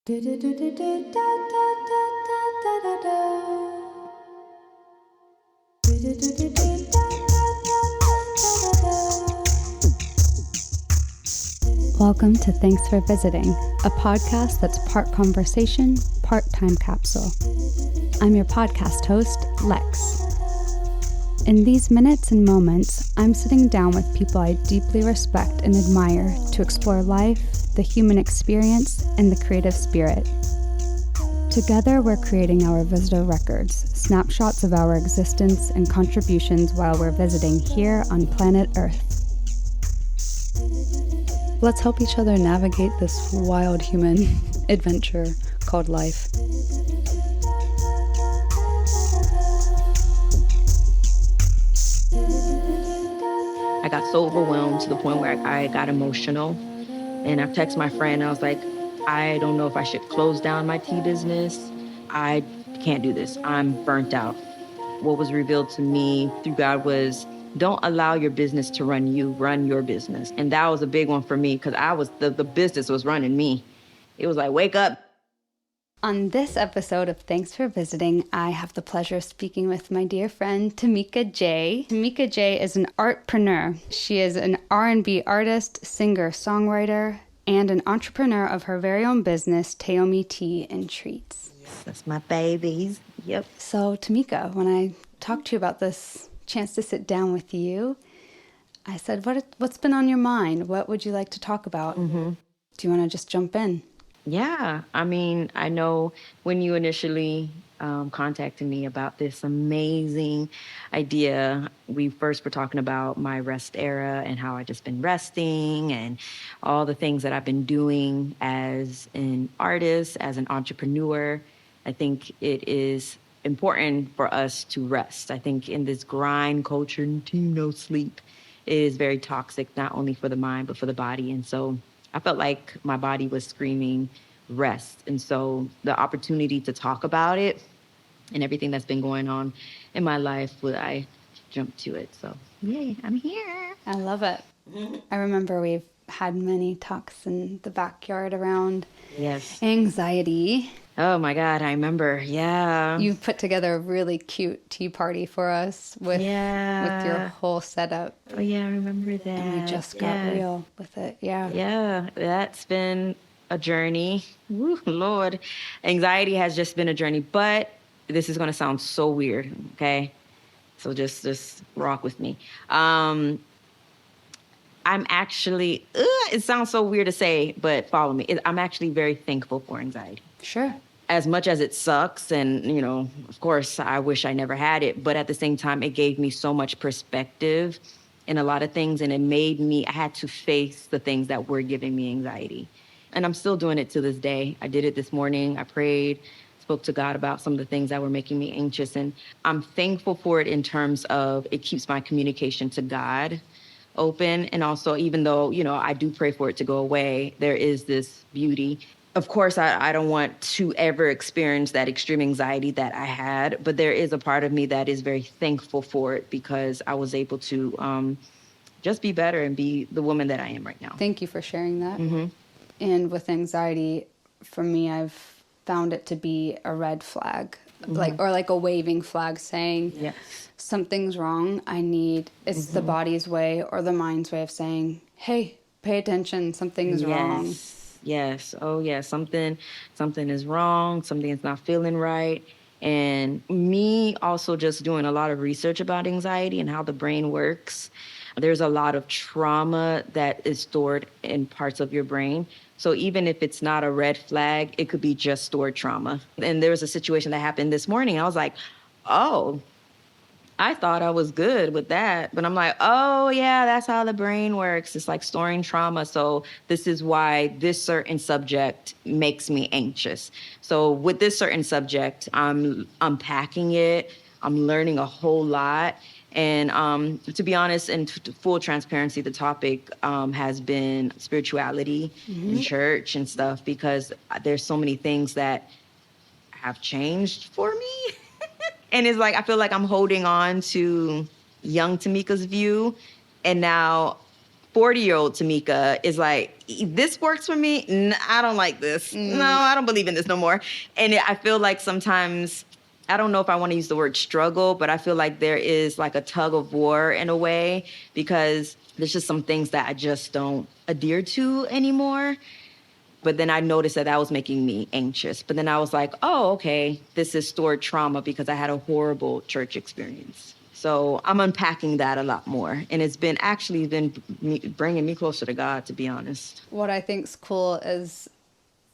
Welcome to Thanks for Visiting, a podcast that's part conversation, part time capsule. I'm your podcast host, Lex. In these minutes and moments, I'm sitting down with people I deeply respect and admire to explore life, the human experience, and the creative spirit. Together, we're creating our visitor records, snapshots of our existence and contributions while we're visiting here on planet Earth. Let's help each other navigate this wild human adventure called life. I got so overwhelmed to the point where I got emotional. And I texted my friend, I was like, I don't know if I should close down my tea business. I can't do this. I'm burnt out. What was revealed to me through God was, don't allow your business to run you, run your business. And that was a big one for me because the business was running me. It was like, wake up. On this episode of Thanks for Visiting, I have the pleasure of speaking with my dear friend, Tamika J. Tamika J is an artpreneur. She is an R&B artist, singer, songwriter, and an entrepreneur of her very own business, Taomi Tea Treats. That's my babies. Yep. So, Tamika, when I talked to you about this chance to sit down with you, I said, what's been on your mind? What would you like to talk about? Mm-hmm. Do you want to just jump in? Yeah. I mean, I know when you initially contacted me about this amazing idea, we first were talking about my rest era and how I just been resting and all the things that I've been doing as an artist, as an entrepreneur. I think it is important for us to rest. I think in this grind culture, no sleep, it is very toxic, not only for the mind, but for the body. And so I felt like my body was screaming rest. And so the opportunity to talk about it and everything that's been going on in my life, I jumped to it. So yay, I'm here. I love it. I remember we've had many talks in the backyard around anxiety. Oh my God, I remember. Yeah. You put together a really cute tea party for us with your whole setup. Oh yeah, I remember that. And we just got real with it. Yeah. Yeah, that's been a journey. Woo, Lord. Anxiety has just been a journey, but this is going to sound so weird, okay? So just rock with me. I'm actually, it sounds so weird to say, but follow me. I'm actually very thankful for anxiety. Sure. As much as it sucks, and, you know, of course, I wish I never had it, but at the same time, it gave me so much perspective in a lot of things, and I had to face the things that were giving me anxiety. And I'm still doing it to this day. I did it this morning. I prayed, spoke to God about some of the things that were making me anxious, and I'm thankful for it in terms of it keeps my communication to God open. And also, even though, you know, I do pray for it to go away, there is this beauty. Of course, I don't want to ever experience that extreme anxiety that I had, but there is a part of me that is very thankful for it because I was able to just be better and be the woman that I am right now. Thank you for sharing that. Mm-hmm. And with anxiety, for me, I've found it to be a red flag, like a waving flag saying, yes, something's wrong. It's the body's way or the mind's way of saying, hey, pay attention, something's wrong. Yes. Oh, yeah. Something is wrong. Something is not feeling right. And me also just doing a lot of research about anxiety and how the brain works. There's a lot of trauma that is stored in parts of your brain. So even if it's not a red flag, it could be just stored trauma. And there was a situation that happened this morning. I was like, oh, I thought I was good with that. But I'm like, oh, yeah, that's how the brain works. It's like storing trauma. So this is why this certain subject makes me anxious. So with this certain subject, I'm unpacking it. I'm learning a whole lot. And to be honest, and full transparency, the topic has been spirituality and church and stuff, because there's so many things that have changed for me. And it's like, I feel like I'm holding on to young Tamika's view. And now 40-year-old Tamika is like, this works for me. I don't like this. No, I don't believe in this no more. And I feel like sometimes, I don't know if I want to use the word struggle, but I feel like there is like a tug of war in a way, because there's just some things that I just don't adhere to anymore. But then I noticed that was making me anxious. But then I was like, oh, okay, this is stored trauma because I had a horrible church experience. So I'm unpacking that a lot more. And it's been bringing me closer to God, to be honest. What I think's cool is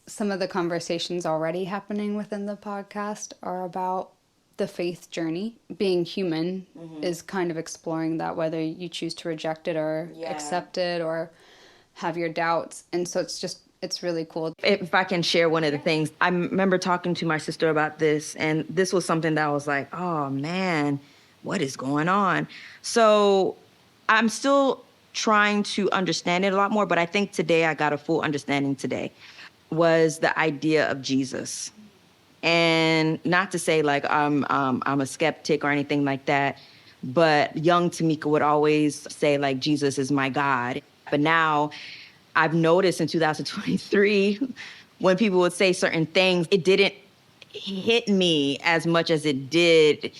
some of the conversations already happening within the podcast are about the faith journey. Being human is kind of exploring that, whether you choose to reject it or accept it or have your doubts. And so it's really cool. If I can share one of the things, I remember talking to my sister about this, and this was something that I was like, oh man, what is going on? So I'm still trying to understand it a lot more, but I think today I got a full understanding today, was the idea of Jesus. And not to say like I'm a skeptic or anything like that, but young Tamika would always say like, Jesus is my God. But now I've noticed in 2023, when people would say certain things, it didn't hit me as much as it did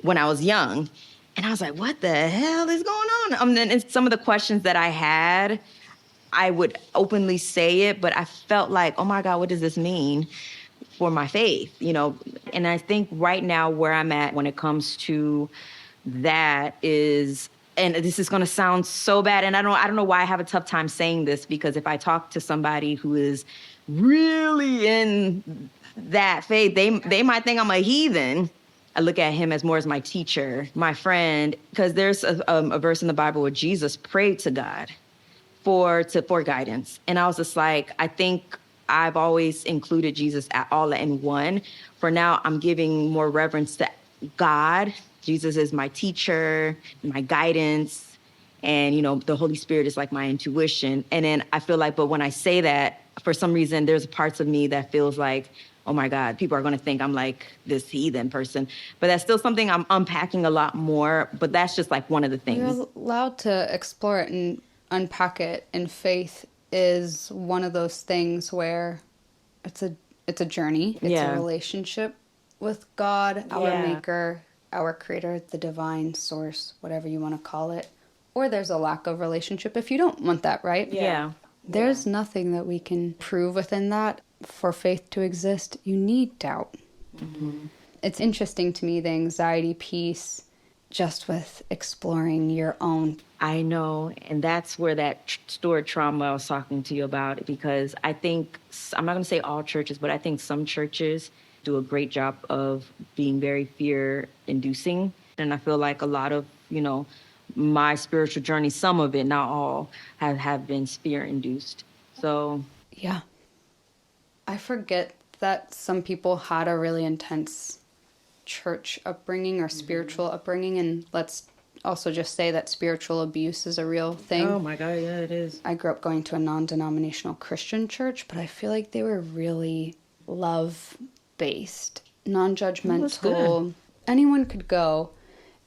when I was young. And I was like, what the hell is going on? And some of the questions that I had, I would openly say it, but I felt like, oh my God, what does this mean for my faith? You know, and I think right now where I'm at when it comes to that is, and this is going to sound so bad, and I don't know why I have a tough time saying this, because if I talk to somebody who is really in that faith, they might think I'm a heathen. I look at him as more as my teacher, my friend, because there's a verse in the Bible where Jesus prayed to God for guidance. And I was just like, I think I've always included Jesus all in one. For now, I'm giving more reverence to God. Jesus is my teacher, my guidance, and, you know, the Holy Spirit is like my intuition. And then I feel like, but when I say that, for some reason, there's parts of me that feels like, oh my God, people are going to think I'm like this heathen person. But that's still something I'm unpacking a lot more. But that's just like one of the things. You're allowed to explore it and unpack it. And faith is one of those things where it's a journey. It's a relationship with God, our maker, our creator, the divine source, whatever you want to call it. Or there's a lack of relationship if you don't want that, right? Yeah. There's nothing that we can prove within that. For faith to exist, you need doubt. Mm-hmm. It's interesting to me, the anxiety piece, just with exploring your own. I know, and that's where that stored trauma I was talking to you about, because I think, I'm not going to say all churches, but I think some churches do a great job of being very fear-inducing. And I feel like a lot of, you know, my spiritual journey, some of it, not all, have been fear-induced. So, yeah. I forget that some people had a really intense church upbringing or spiritual upbringing, and let's also just say that spiritual abuse is a real thing. Oh my God, yeah, it is. I grew up going to a non-denominational Christian church, but I feel like they were really love-based, non-judgmental. Anyone could go.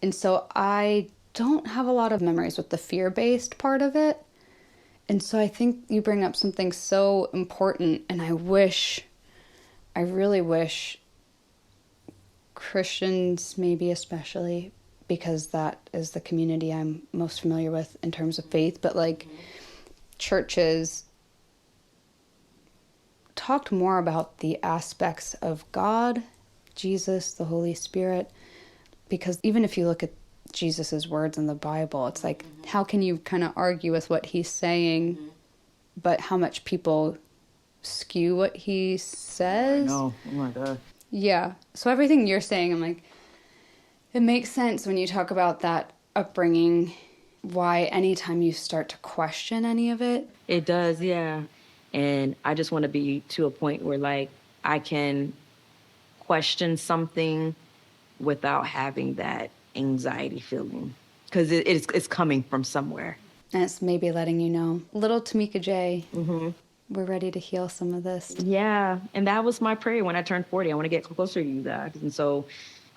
And so I don't have a lot of memories with the fear-based part of it. And so I think you bring up something so important, and I really wish Christians, maybe especially, because that is the community I'm most familiar with in terms of faith, but like churches talked more about the aspects of God, Jesus, the Holy Spirit, because even if you look at Jesus's words in the Bible, it's like, how can you kind of argue with what he's saying, but how much people skew what he says? No, oh my God. Yeah. So everything you're saying, I'm like, it makes sense when you talk about that upbringing, why anytime you start to question any of it. It does, yeah. And I just want to be to a point where, like, I can question something without having that anxiety feeling, because it's coming from somewhere. And it's maybe letting you know, little Tamika J, we're ready to heal some of this. Yeah, and that was my prayer when I turned 40. I want to get closer to you guys. And so,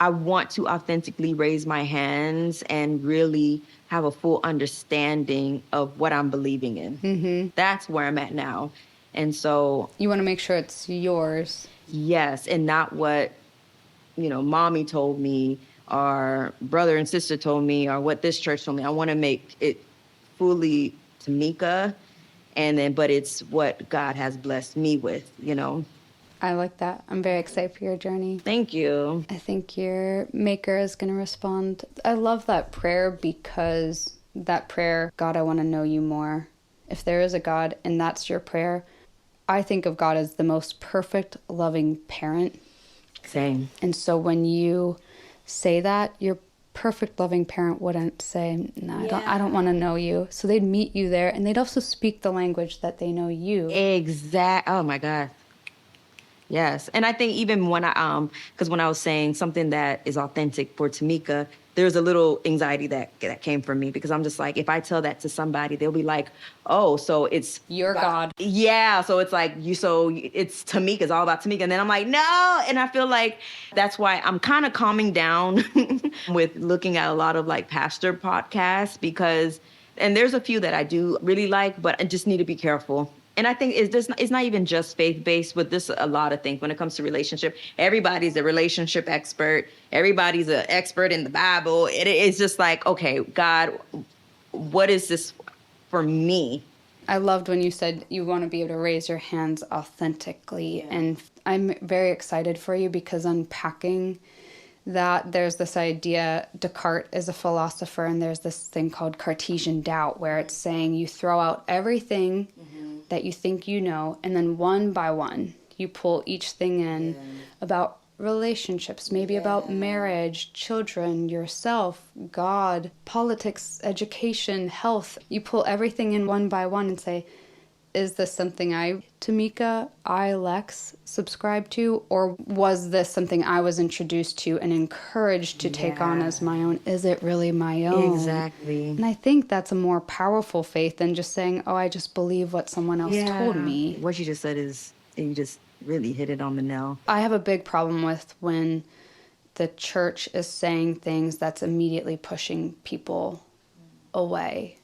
I want to authentically raise my hands and really have a full understanding of what I'm believing in. Mm-hmm. That's where I'm at now. And so you want to make sure it's yours. Yes, and not what, mommy told me or brother and sister told me or what this church told me. I want to make it fully Tamika, but it's what God has blessed me with. I like that. I'm very excited for your journey. Thank you. I think your maker is going to respond. I love that prayer because that prayer, God, I want to know you more. If there is a God and that's your prayer, I think of God as the most perfect, loving parent. Same. And so when you say that, your perfect, loving parent wouldn't say, no, I don't want to know you. So they'd meet you there, and they'd also speak the language that they know you. Oh my God. Yes. And I think even when because when I was saying something that is authentic for Tamika, there's a little anxiety that came from me because I'm just like, if I tell that to somebody, they'll be like, oh, so it's your God. Yeah. So it's like it's Tamika, it's all about Tamika. And then I'm like, no. And I feel like that's why I'm kind of calming down with looking at a lot of like pastor podcasts and there's a few that I do really like, but I just need to be careful. And I think it's not even just faith-based, but this a lot of things when it comes to relationship. Everybody's a relationship expert. Everybody's an expert in the Bible. It's just like, okay, God, what is this for me? I loved when you said you want to be able to raise your hands authentically. Yeah. And I'm very excited for you because unpacking that, there's this idea, Descartes is a philosopher, and there's this thing called Cartesian doubt, where it's saying you throw out everything that you think you know, and then one by one, you pull each thing in about relationships, maybe about marriage, children, yourself, God, politics, education, health. You pull everything in one by one and say, is this something Tamika, Lex, subscribe to? Or was this something I was introduced to and encouraged to take on as my own? Is it really my own? Exactly. And I think that's a more powerful faith than just saying, oh, I just believe what someone else told me. What you just said you just really hit it on the nail. I have a big problem with when the church is saying things that's immediately pushing people away.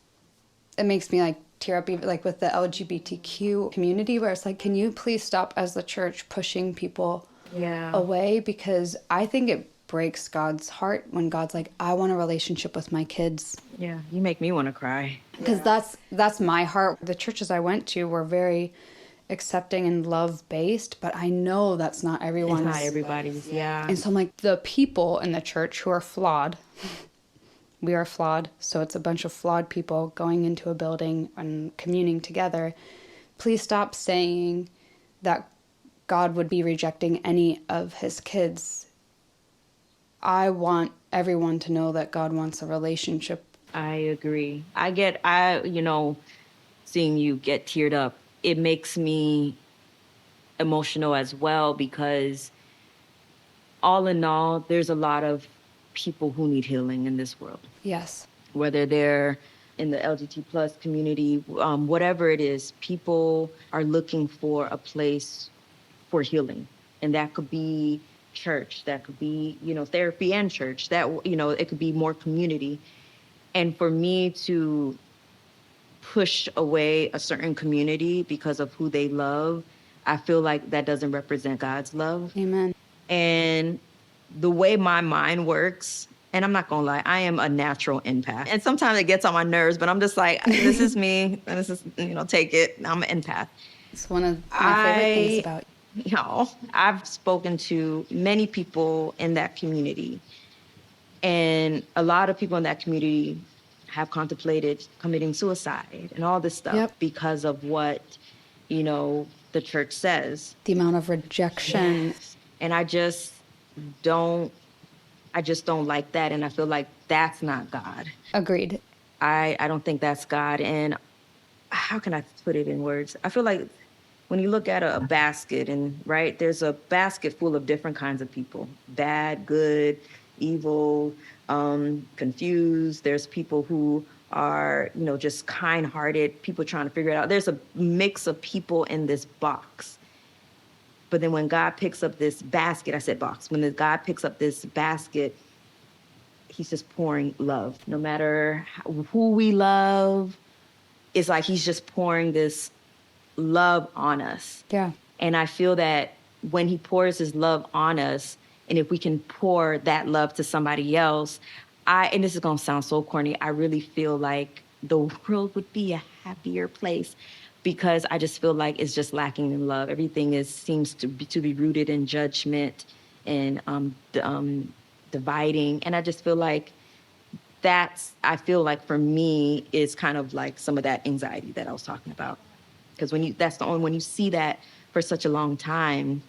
It makes me tear up, even like with the LGBTQ community, where it's like, can you please stop as the church pushing people away? Because I think it breaks God's heart when God's like, I want a relationship with my kids. Yeah, you make me want to cry. Because that's my heart. The churches I went to were very accepting and love-based, but I know that's not everyone's. It's not everybody's, yeah. And so I'm like, the people in the church who are flawed, we are flawed, so it's a bunch of flawed people going into a building and communing together. Please stop saying that God would be rejecting any of his kids. I want everyone to know that God wants a relationship. I agree. Seeing you get teared up, it makes me emotional as well because all in all, there's a lot of people who need healing in this world. Yes. Whether they're in the LGBT plus community, whatever it is, people are looking for a place for healing. And that could be church, that could be, therapy and church, that, it could be more community. And for me to push away a certain community because of who they love, I feel like that doesn't represent God's love. Amen. And the way my mind works, and I'm not gonna lie, I am a natural empath. And sometimes it gets on my nerves, but I'm just like, this is me, and this is, take it. I'm an empath. It's one of my favorite things about you. I've spoken to many people in that community, and a lot of people in that community have contemplated committing suicide and all this stuff because of what, the church says. The amount of rejection. Yes. And I just don't like that. And I feel like that's not God. Agreed. I don't think that's God. And how can I put it in words? I feel like when you look at a basket right, there's a basket full of different kinds of people, bad, good, evil, confused. There's people who are, just kind-hearted, people trying to figure it out. There's a mix of people in this box. But then when God picks up this basket, I said box, when God picks up this basket, he's just pouring love. No matter who we love, it's like he's just pouring this love on us. Yeah. And I feel that when he pours his love on us, and if we can pour that love to somebody else, and this is going to sound so corny, I really feel like the world would be a happier place, because I just feel like it's just lacking in love. Everything seems to be rooted in judgment and dividing. And I just feel like I feel like for me is kind of like some of that anxiety that I was talking about. Because when you see that for such a long time,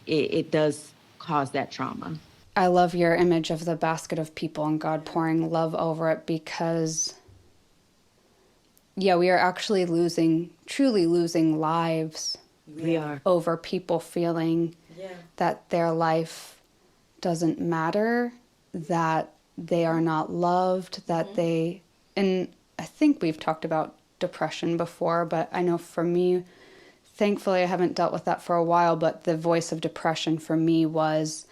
it does cause that trauma. I love your image of the basket of people and God pouring love over it, because we are actually truly losing lives. We are. Over people feeling that their life doesn't matter, that they are not loved, that and I think we've talked about depression before, but I know for me, thankfully I haven't dealt with that for a while, but the voice of depression for me was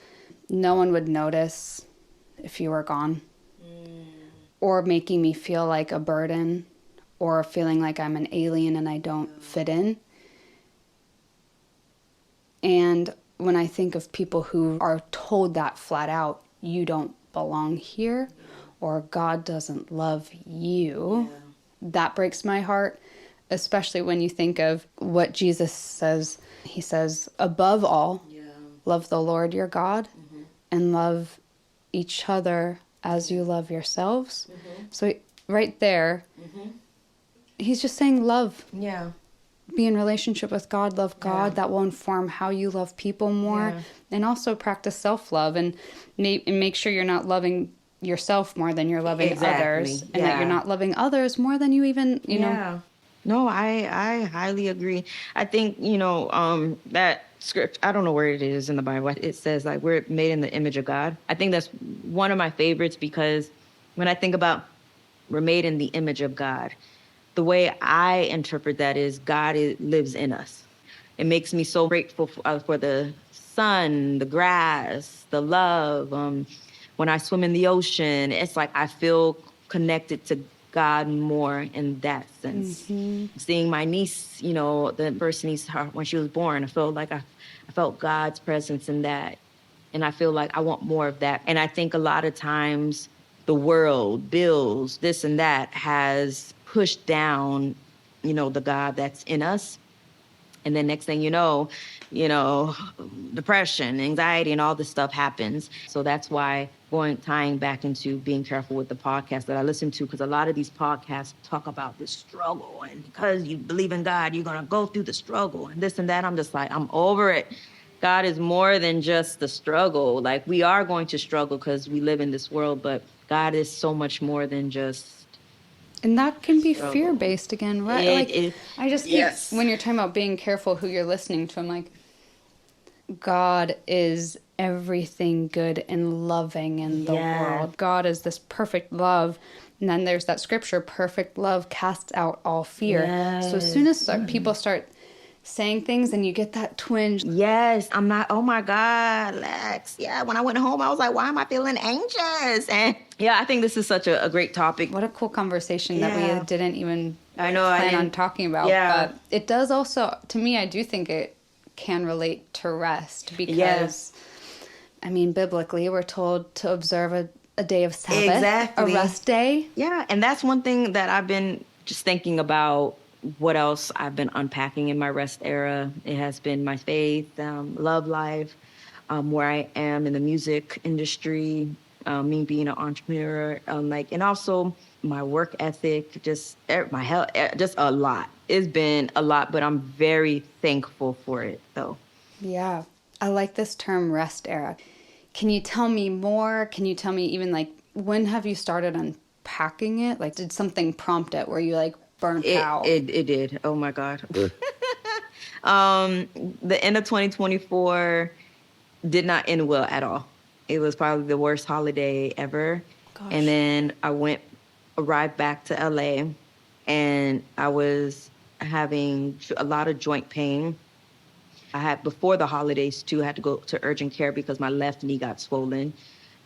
no one would notice if you were gone, or making me feel like a burden, or feeling like I'm an alien and I don't fit in. And when I think of people who are told that flat out, you don't belong here, or God doesn't love you, that breaks my heart, especially when you think of what Jesus says. He says, above all, love the Lord your God, and love each other as you love yourselves. So right there, he's just saying love. Yeah. Be in relationship with God, love God. That will inform how you love people more. And also practice self-love and make sure you're not loving yourself more than you're loving others. And that you're not loving others more than you even, you know. No, I highly agree. I think, that script, I don't know where it is in the Bible. It says like we're made in the image of God. I think that's one of my favorites, because when I think about we're made in the image of God, the way I interpret that is God lives in us. It makes me so grateful for the sun, the grass, the love. When I swim in the ocean, it's like I feel connected to God more in that sense. Seeing my niece, the first niece, when she was born, I felt like I felt God's presence in that. And I feel like I want more of that. And I think a lot of times the world, bills, this and that has pushed down, the God that's in us. And then next thing you know, depression, anxiety, and all this stuff happens. So that's why tying back into being careful with the podcast that I listen to, because a lot of these podcasts talk about this struggle. And because you believe in God, you're going to go through the struggle and this and that. I'm just like, I'm over it. God is more than just the struggle. Like, we are going to struggle because we live in this world, but God is so much more than just. And that can be fear-based again, right? I just keep, when you're talking about being careful who you're listening to, I'm like, God is everything good and loving in the world. God is this perfect love. And then there's that scripture, perfect love casts out all fear. So as soon as people start saying things and you get that twinge. I'm not, oh my God, Lex. When I went home, I was like, why am I feeling anxious? And I think this is such a great topic. What a cool conversation that we didn't even plan on talking about. But it does also, to me, I do think it can relate to rest, because, I mean, biblically, we're told to observe a day of Sabbath, a rest day. Yeah, and that's one thing that I've been just thinking about. What else I've been unpacking in my rest era? It has been my faith, love life, where I am in the music industry, me being an entrepreneur, and also my work ethic, just my health, just a lot. It's been a lot, but I'm very thankful for it, though. Yeah, I like this term, rest era. Can you tell me more? Can you tell me even when have you started unpacking it? Like, did something prompt it? Were you burnt out? It did. Oh my God. The end of 2024 did not end well at all. It was probably the worst holiday ever. Gosh. And then I arrived back to LA, and I was having a lot of joint pain. I had, before the holidays too, I had to go to urgent care because my left knee got swollen.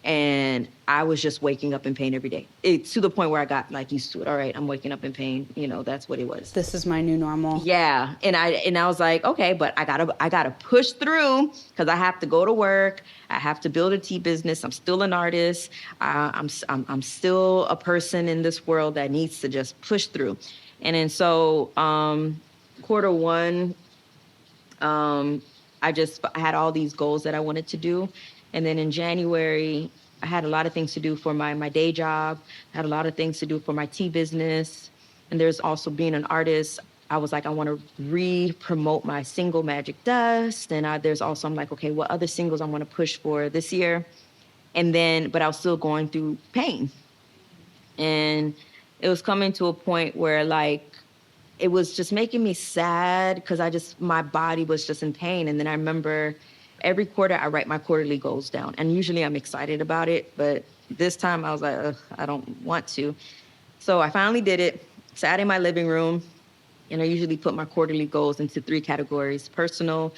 And I was just waking up in pain every day. It's to the point where I got like used to it. All right, I'm waking up in pain. You know, that's what it was. This is my new normal. Yeah. And I was like, okay, but I gotta push through because I have to go to work. I have to build a tea business. I'm still an artist. I'm still a person in this world that needs to just push through. And then so quarter one, I had all these goals that I wanted to do. And then in January, I had a lot of things to do for my day job. I had a lot of things to do for my tea business. And there's also being an artist. I was like, I want to re-promote my single Magic Dust. And I'm like, okay, what other singles I want to push for this year? And then, but I was still going through pain. And it was coming to a point where like, it was just making me sad because my body was just in pain. And then I remember every quarter I write my quarterly goals down. And usually I'm excited about it. But this time I was like, ugh, I don't want to. So I finally did it, sat in my living room. And I usually put my quarterly goals into 3 categories: personal,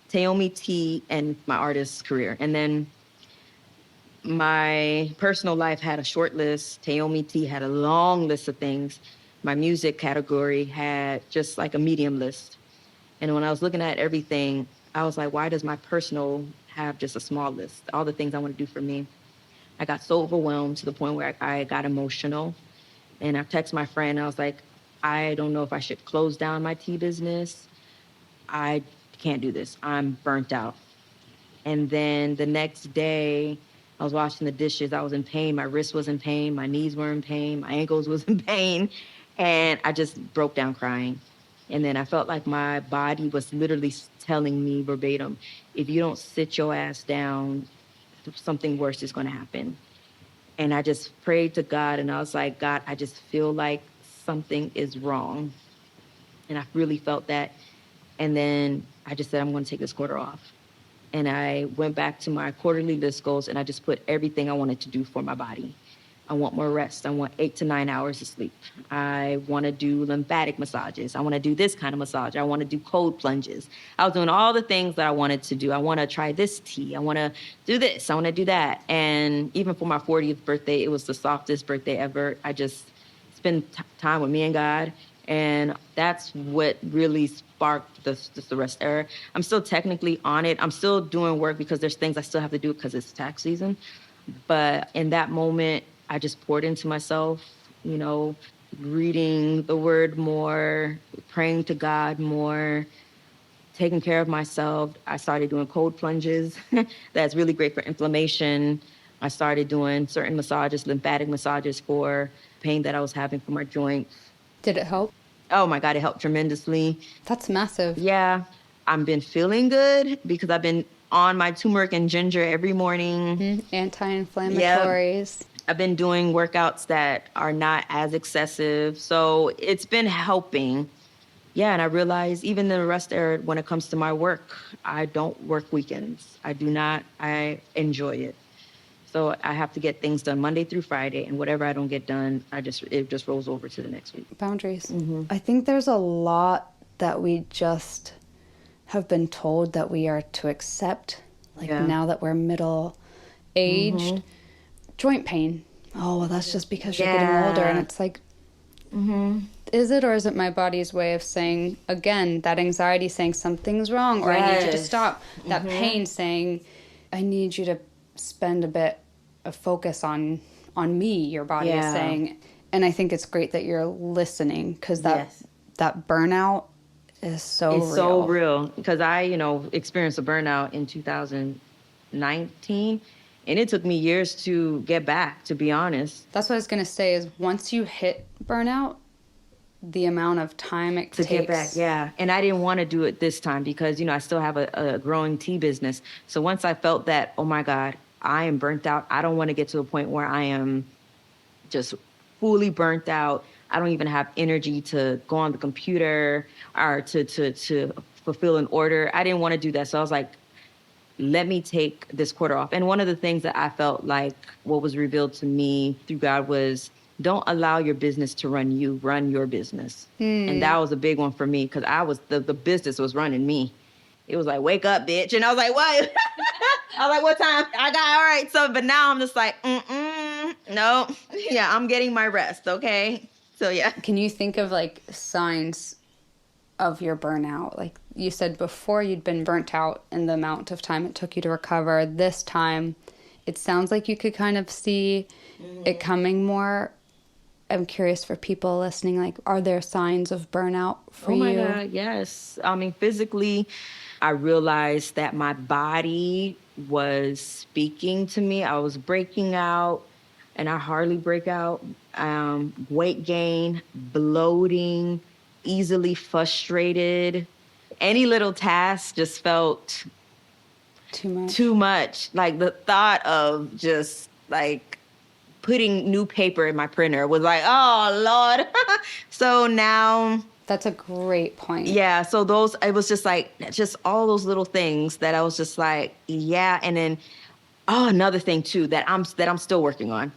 Taomi Tea, and my artist career. And then my personal life had a short list. Taomi Tea had a long list of things. My music category had just like a medium list. And when I was looking at everything, I was like, why does my personal have just a small list? All the things I want to do for me. I got so overwhelmed to the point where I got emotional. And I texted my friend, and I was like, I don't know if I should close down my tea business. I can't do this. I'm burnt out. And then the next day, I was washing the dishes. I was in pain. My wrist was in pain. My knees were in pain. My ankles was in pain. And I just broke down crying. And then I felt like my body was literally telling me verbatim, if you don't sit your ass down, something worse is going to happen. And I just prayed to God, and I was like, God, I just feel like something is wrong. And I really felt that. And then I just said, I'm going to take this quarter off. And I went back to my quarterly list goals, and I just put everything I wanted to do for my body. I want more rest. I want 8 to 9 hours of sleep. I want to do lymphatic massages. I want to do this kind of massage. I want to do cold plunges. I was doing all the things that I wanted to do. I want to try this tea. I want to do this. I want to do that. And even for my 40th birthday, it was the softest birthday ever. I just spent time with me and God. And that's what really sparked the rest era. I'm still technically on it. I'm still doing work because there's things I still have to do because it's tax season. But in that moment, I just poured into myself, you know, reading the word more, praying to God more, taking care of myself. I started doing cold plunges. That's really great for inflammation. I started doing certain massages, lymphatic massages for pain that I was having from my joints. Did it help? Oh my God, it helped tremendously. That's massive. Yeah, I've been feeling good because I've been on my turmeric and ginger every morning. Mm-hmm. Anti-inflammatories. Yep. I've been doing workouts that are not as excessive. So it's been helping. Yeah, and I realized even in the rest era, when it comes to my work, I don't work weekends. I do not. I enjoy it. So I have to get things done Monday through Friday, and whatever I don't get done, it just rolls over to the next week. Boundaries. Mm-hmm. I think there's a lot that we just have been told that we are to accept. Like now that we're middle-aged, Mm-hmm. joint pain. Oh, well, that's just because you're getting older. And it's like, is it, or is it my body's way of saying, again, that anxiety saying something's wrong, or I need you to stop. That pain saying, I need you to spend a bit of focus on me, your body is saying. And I think it's great that you're listening, because that burnout is so real. So real, because I, experienced a burnout in 2019, and it took me years to get back, to be honest. That's what I was going to say, is once you hit burnout, the amount of time it takes. To get back, yeah. And I didn't want to do it this time because, I still have a growing tea business. So once I felt that, oh my God, I am burnt out. I don't want to get to a point where I am just fully burnt out. I don't even have energy to go on the computer or to fulfill an order. I didn't want to do that. So I was like, let me take this quarter off. And one of the things that I felt like what was revealed to me through God was, don't allow your business to run you, run your business. And that was a big one for me, because the business was running me. It was like, wake up, bitch. And I was like, what? I was like, what time? I got, all right. So, but now I'm just like, no. Yeah, I'm getting my rest, okay? So, yeah. Can you think of like signs of your burnout? Like you said before, you'd been burnt out in the amount of time it took you to recover. This time, it sounds like you could kind of see it coming more. I'm curious for people listening, like, are there signs of burnout for you? Oh my God, yes. I mean, physically, I realized that my body was speaking to me. I was breaking out, and I hardly break out. Weight gain, bloating, easily frustrated. Any little task just felt too much. Like the thought of just like putting new paper in my printer was like, oh, Lord. So now... That's a great point. Yeah, so it was just like, just all those little things that I was just like, yeah. And then, another thing too, that I'm still working on.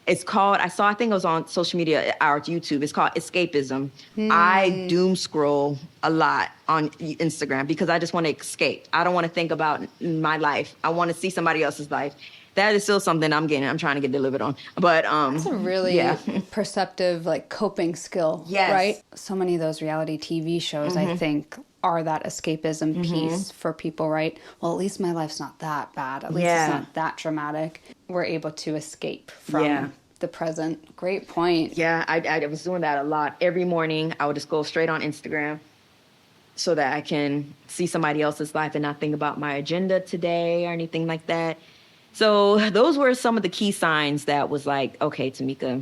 It's called, I think it was on social media or YouTube. It's called escapism. I doom scroll a lot on Instagram because I just want to escape. I don't want to think about my life. I want to see somebody else's life. That is still something I'm trying to get delivered on. But that's a really perceptive, like, coping skill, right? So many of those reality TV shows, I think, are that escapism piece for people, right? Well, at least my life's not that bad. At least it's not that dramatic. We're able to escape from the present. Great point. Yeah, I was doing that a lot. Every morning, I would just go straight on Instagram so that I can see somebody else's life and not think about my agenda today or anything like that. So those were some of the key signs that was like, okay, Tamika,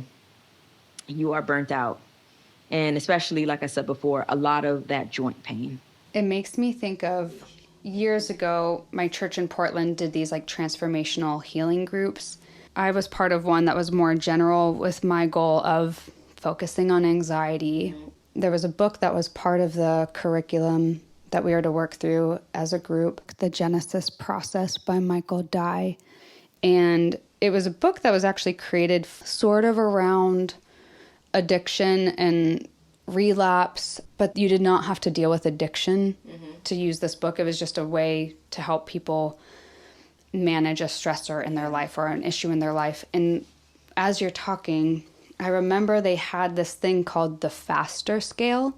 you are burnt out. And especially, like I said before, a lot of that joint pain. It makes me think of years ago, my church in Portland did these like transformational healing groups. I was part of one that was more general with my goal of focusing on anxiety. There was a book that was part of the curriculum that we were to work through as a group, The Genesis Process by Michael Dye. And it was a book that was actually created sort of around addiction and relapse, but you did not have to deal with addiction to use this book. It was just a way to help people manage a stressor in their life or an issue in their life. And as you're talking, I remember they had this thing called the FASTER scale.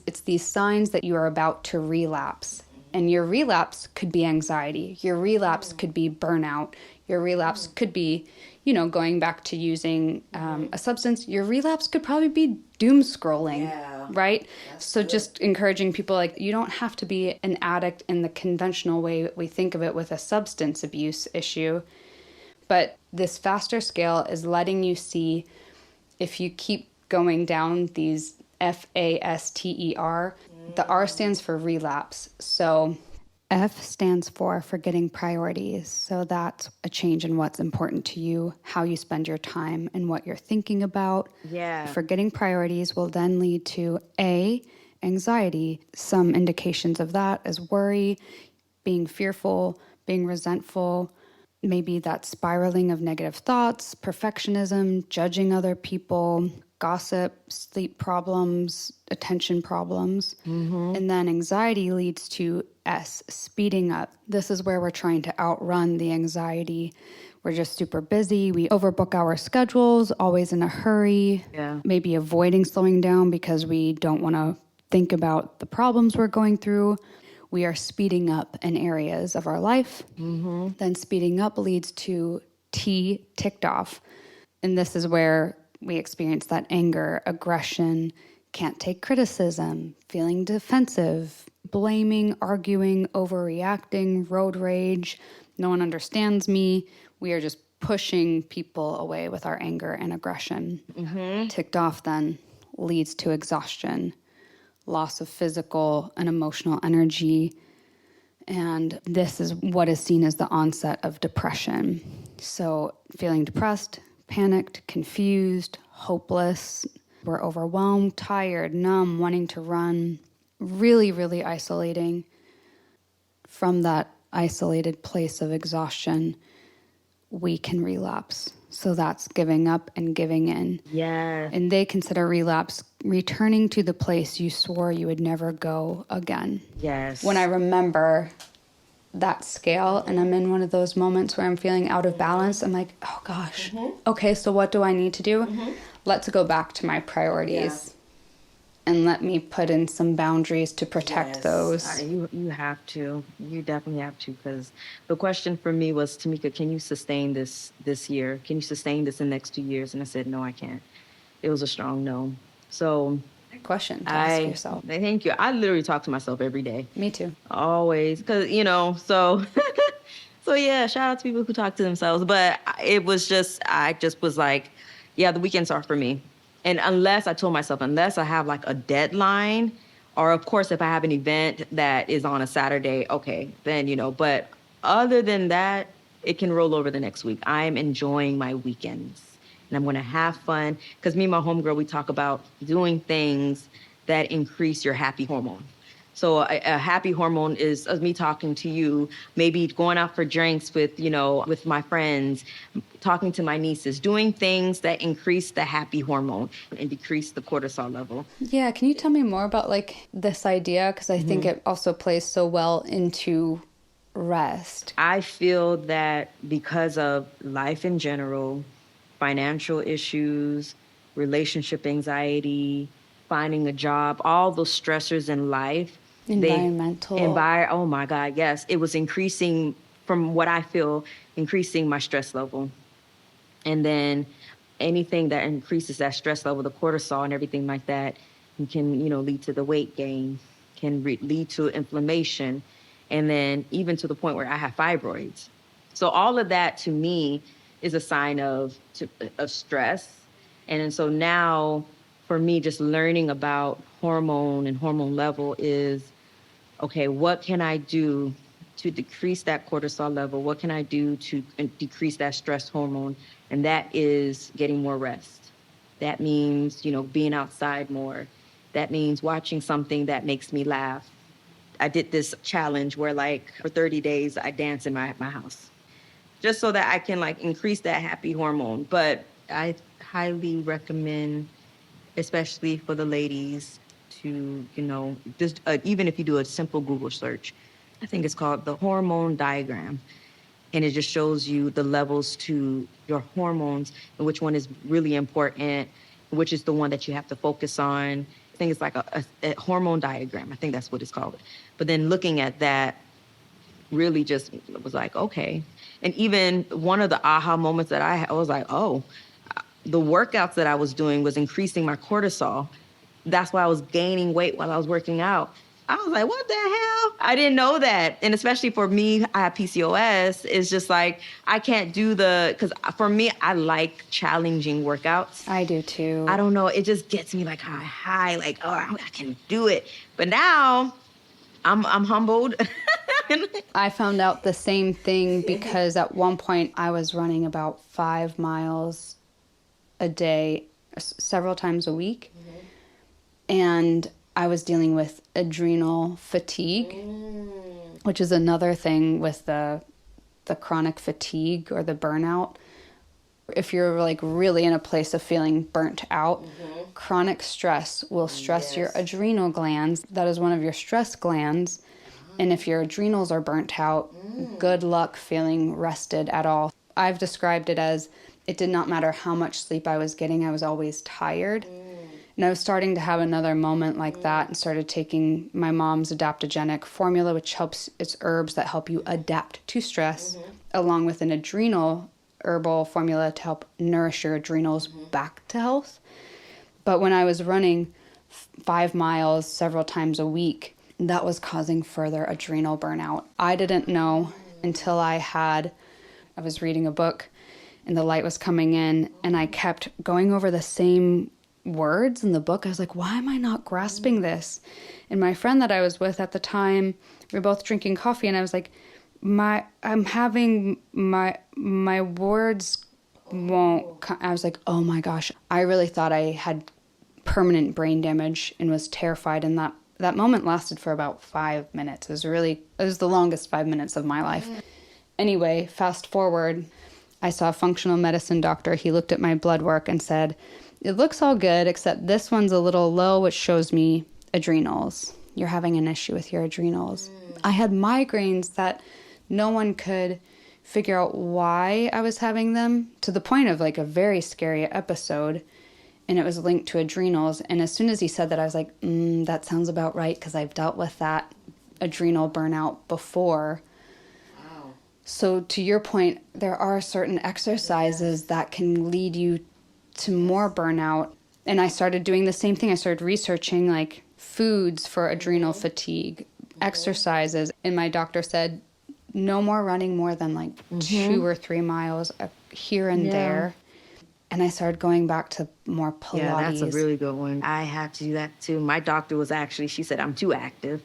It's these signs that you are about to relapse. And your relapse could be anxiety. Your relapse could be burnout. Your relapse could be, going back to using a substance. Your relapse could probably be doom scrolling, right? So just encouraging people, like, you don't have to be an addict in the conventional way we think of it with a substance abuse issue. But this FASTER scale is letting you see if you keep going down these FASTER, the R stands for relapse. So F stands for forgetting priorities. So that's a change in what's important to you, how you spend your time, and what you're thinking about. Yeah. Forgetting priorities will then lead to A, anxiety. Some indications of that is worry, being fearful, being resentful. Maybe that spiraling of negative thoughts, perfectionism, judging other people, gossip, sleep problems, attention problems. And then anxiety leads to S, speeding up. This is where we're trying to outrun the anxiety. We're just super busy. We overbook our schedules, always in a hurry. Maybe avoiding slowing down because we don't want to think about the problems we're going through. We are speeding up in areas of our life. Then speeding up leads to T, ticked off. And this is where we experience that anger, aggression, can't take criticism, feeling defensive, blaming, arguing, overreacting, road rage. No one understands me. We are just pushing people away with our anger and aggression. Ticked off then leads to exhaustion, loss of physical and emotional energy. And this is what is seen as the onset of depression. So feeling depressed, panicked, confused, hopeless. We're overwhelmed, tired, numb, wanting to run. Really, really isolating. From that isolated place of exhaustion, we can relapse. So that's giving up and giving in. Yes. And they consider relapse returning to the place you swore you would never go again. Yes. When I remember that scale and I'm in one of those moments where I'm feeling out of balance, I'm like, oh gosh, okay, so what do I need to do? Let's go back to my priorities and let me put in some boundaries to protect those. You have to. You definitely have to, because the question for me was, Tamika, can you sustain this year? Can you sustain this in the next 2 years? And I said, no, I can't. It was a strong no. So Good question to ask yourself. Thank you. I literally talk to myself every day. Me too. Always. Because, so... So yeah, shout out to people who talk to themselves. But I just was like, yeah, the weekends are for me. And unless I have like a deadline, or of course, if I have an event that is on a Saturday, okay, then, but other than that, it can roll over the next week. I'm enjoying my weekends and I'm going to have fun, because me and my homegirl, we talk about doing things that increase your happy hormone. So a happy hormone is me talking to you, maybe going out for drinks with my friends, talking to my nieces, doing things that increase the happy hormone and decrease the cortisol level. Yeah, can you tell me more about like this idea? Because I think it also plays so well into rest. I feel that because of life in general, financial issues, relationship anxiety, finding a job, all those stressors in life, oh my God, yes. It was increasing, from what I feel, increasing my stress level. And then anything that increases that stress level, the cortisol and everything like that, can, lead to the weight gain, can lead to inflammation. And then even to the point where I have fibroids. So all of that to me is a sign of stress. And so now for me, just learning about hormone and hormone level is, okay, what can I do to decrease that cortisol level? What can I do to decrease that stress hormone? And that is getting more rest. That means, being outside more. That means watching something that makes me laugh. I did this challenge where, like, for 30 days, I dance in my house, just so that I can, like, increase that happy hormone. But I highly recommend, especially for the ladies, to, just even if you do a simple Google search, I think it's called the hormone diagram. And it just shows you the levels to your hormones and which one is really important, which is the one that you have to focus on. I think it's like a hormone diagram. I think that's what it's called. But then looking at that really just was like, okay. And even one of the aha moments that I had, I was like, oh, the workouts that I was doing was increasing my cortisol. That's why I was gaining weight while I was working out. I was like, what the hell? I didn't know that. And especially for me, I have PCOS. It's just like, I can't do because for me, I like challenging workouts. I do too. I don't know. It just gets me like high, like, oh, I can do it. But now I'm humbled. I found out the same thing because at one point I was running about 5 miles a day, several times a week. And I was dealing with adrenal fatigue, which is another thing with the chronic fatigue or the burnout. If you're like really in a place of feeling burnt out, chronic stress will stress your adrenal glands. That is one of your stress glands. And if your adrenals are burnt out, good luck feeling rested at all. I've described it as it did not matter how much sleep I was getting, I was always tired. And I was starting to have another moment like that and started taking my mom's adaptogenic formula, which it's herbs that help you adapt to stress, along with an adrenal herbal formula to help nourish your adrenals back to health. But when I was running 5 miles several times a week, that was causing further adrenal burnout. I didn't know until I was reading a book and the light was coming in and I kept going over the same words in the book. I was like, why am I not grasping this? And my friend that I was with at the time, we were both drinking coffee and I was like, I'm having my words won't come. I was like, oh my gosh, I really thought I had permanent brain damage and was terrified. And that moment lasted for about 5 minutes. It was the longest 5 minutes of my life. Anyway, fast forward, I saw a functional medicine doctor. He looked at my blood work and said, it looks all good, except this one's a little low, which shows me adrenals. You're having an issue with your adrenals. I had migraines that no one could figure out why I was having them, to the point of like a very scary episode, and it was linked to adrenals. And as soon as he said that, I was like, that sounds about right, because I've dealt with that adrenal burnout before. Wow. So to your point, there are certain exercises that can lead you to more burnout. And I started doing the same thing. I started researching like foods for adrenal fatigue, exercises. And my doctor said, no more running more than like 2 or 3 miles here and there. And I started going back to more Pilates. Yeah, that's a really good one. I had to do that too. My doctor was actually, she said, I'm too active,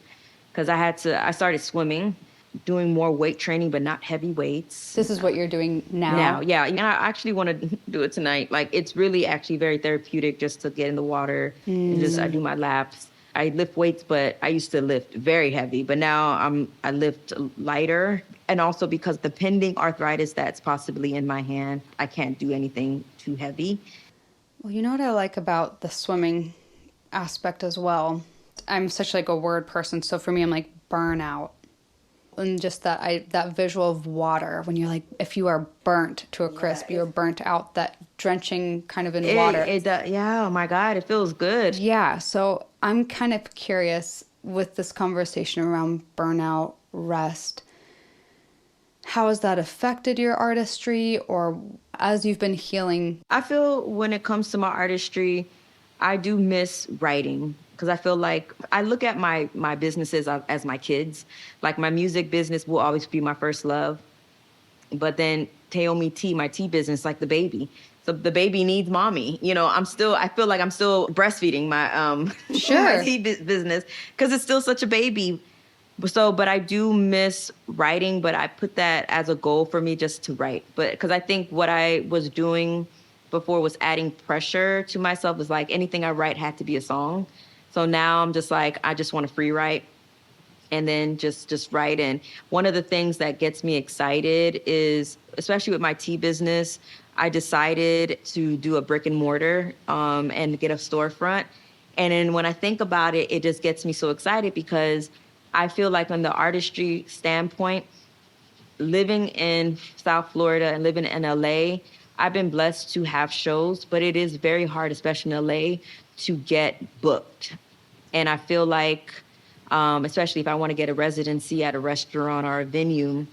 because I started swimming, doing more weight training, but not heavy weights. This is what you're doing now? Now, yeah. And I actually want to do it tonight. Like, it's really actually very therapeutic just to get in the water and I do my laps. I lift weights, but I used to lift very heavy, but now I lift lighter. And also because the pending arthritis that's possibly in my hand, I can't do anything too heavy. Well, you know what I like about the swimming aspect as well? I'm such like a word person. So for me, I'm like burnout. And just that visual of water, when you're like, if you are burnt to a crisp, you're burnt out, that drenching kind of in water. Yeah, oh my God, it feels good. Yeah, so I'm kind of curious with this conversation around burnout, rest. How has that affected your artistry, or as you've been healing? I feel when it comes to my artistry, I do miss writing. Because I feel like I look at my businesses as my kids. Like, my music business will always be my first love. But then Taomi Tea, my tea business, like the baby. So the baby needs mommy. You know, I feel like I'm still breastfeeding my, my tea business, because it's still such a baby. But I do miss writing, but I put that as a goal for me, just to write. But because I think what I was doing before was adding pressure to myself. Was like anything I write had to be a song. So now I'm just like, I just want to free write and then just write. And one of the things that gets me excited is, especially with my tea business, I decided to do a brick and mortar and get a storefront. And then when I think about it, it just gets me so excited, because I feel like on the artistry standpoint, living in South Florida and living in LA, I've been blessed to have shows, but it is very hard, especially in LA, to get booked. And I feel like, especially if I want to get a residency at a restaurant or a venue,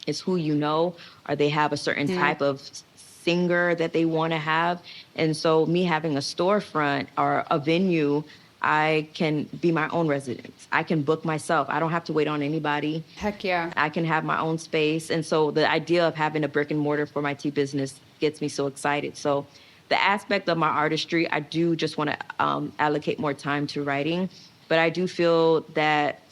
it's who you know, or they have a certain type of singer that they want to have. And so me having a storefront or a venue, I can be my own residence. I can book myself. I don't have to wait on anybody. Heck yeah. I can have my own space. And so the idea of having a brick and mortar for my tea business gets me so excited. So the aspect of my artistry, I do just want to allocate more time to writing. But I do feel that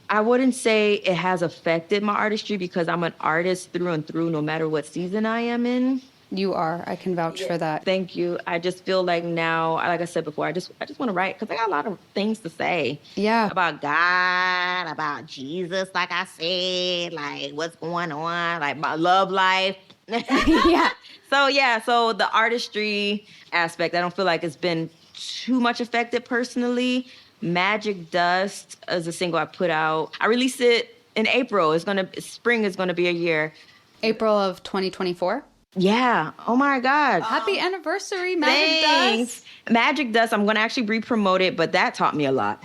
I wouldn't say it has affected my artistry, because I'm an artist through and through, no matter what season I am in. You are. I can vouch for that. Thank you. I just feel like now, like I said before, I just want to write, because I got a lot of things to say. Yeah. About God, about Jesus, like I said, like what's going on, like my love life. Yeah. So the artistry aspect, I don't feel like it's been too much affected personally. Magic Dust is a single I put out. I released it in April. Spring is gonna be a year. April of 2024? Yeah. Oh my God. Happy anniversary, Magic Dust. Magic Dust, I'm gonna actually re-promote it, but that taught me a lot.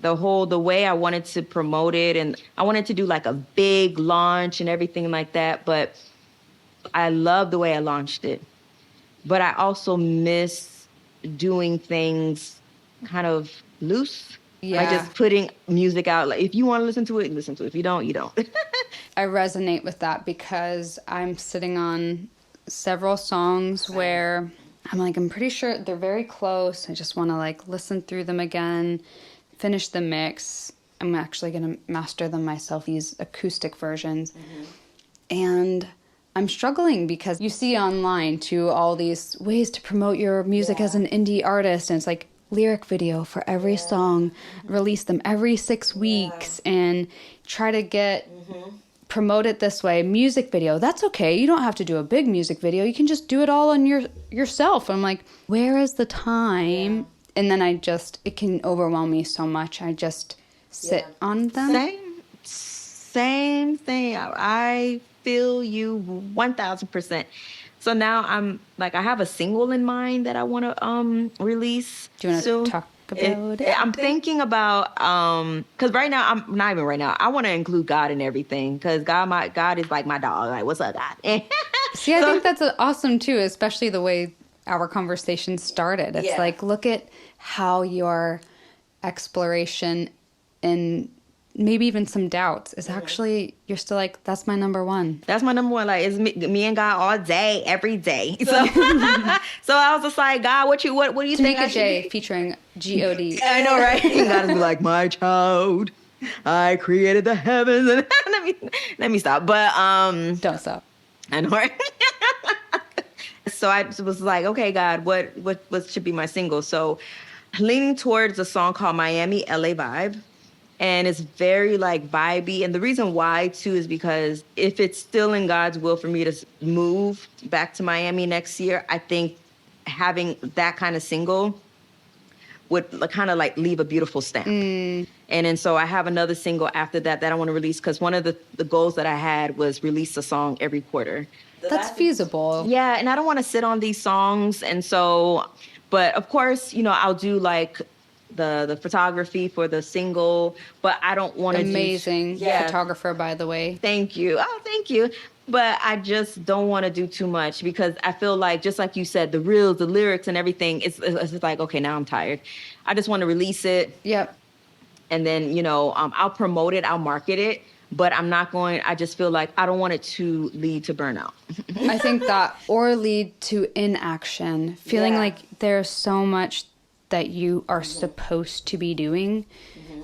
The way I wanted to promote it, and I wanted to do like a big launch and everything like that, but I love the way I launched it. But I also miss doing things kind of loose. Yeah. Like just putting music out. Like, if you want to listen to it, listen to it. If you don't, you don't. I resonate with that, because I'm sitting on several songs where I'm like, I'm pretty sure they're very close. I just want to like listen through them again, finish the mix. I'm actually going to master them myself, use acoustic versions. And I'm struggling, because you see online too all these ways to promote your music as an indie artist, and it's like lyric video for every song, release them every 6 weeks, and try to get promote it this way. Music video, that's okay. You don't have to do a big music video. You can just do it all on yourself. I'm like, where is the time? Yeah. And then it can overwhelm me so much. I just sit on them. Same thing. I feel you 1,000%. So now I'm like, I have a single in mind that I want to release. Do you want to talk about it? I'm thinking about because right now, I'm not even right now. I want to include God in everything, because God is like my dog. Like, what's up, God? See, I think that's awesome too, especially the way our conversation started. It's like, look at how your exploration and maybe even some doubts is actually, you're still like, that's my number one. That's my number one. Like, it's me and God all day, every day. So, so I was just like, God, what do you think? Tamika J featuring G-O-D. I know, right? And God is like, my child, I created the heavens. And let me stop. But don't stop. I know, right? So I was like, okay, God, what should be my single? So leaning towards a song called Miami LA Vibe. And it's very like vibey. And the reason why too is because if it's still in God's will for me to move back to Miami next year, I think having that kind of single would kind of like leave a beautiful stamp. And then so I have another single after that I want to release, because one of the goals that I had was release a song every quarter. That's feasible. Yeah, and I don't want to sit on these songs. And so, but of course, I'll do like the photography for the single, but I don't want to amazing photographer, by the way. Thank you. Oh, thank you. But I just don't want to do too much, because I feel like, just like you said, the reels, the lyrics and everything, it's like, okay, now I'm tired. I just want to release it. Yep. And then, I'll promote it, I'll market it, but I just feel like I don't want it to lead to burnout. I think that, or lead to inaction, feeling like there's so much that you are supposed to be doing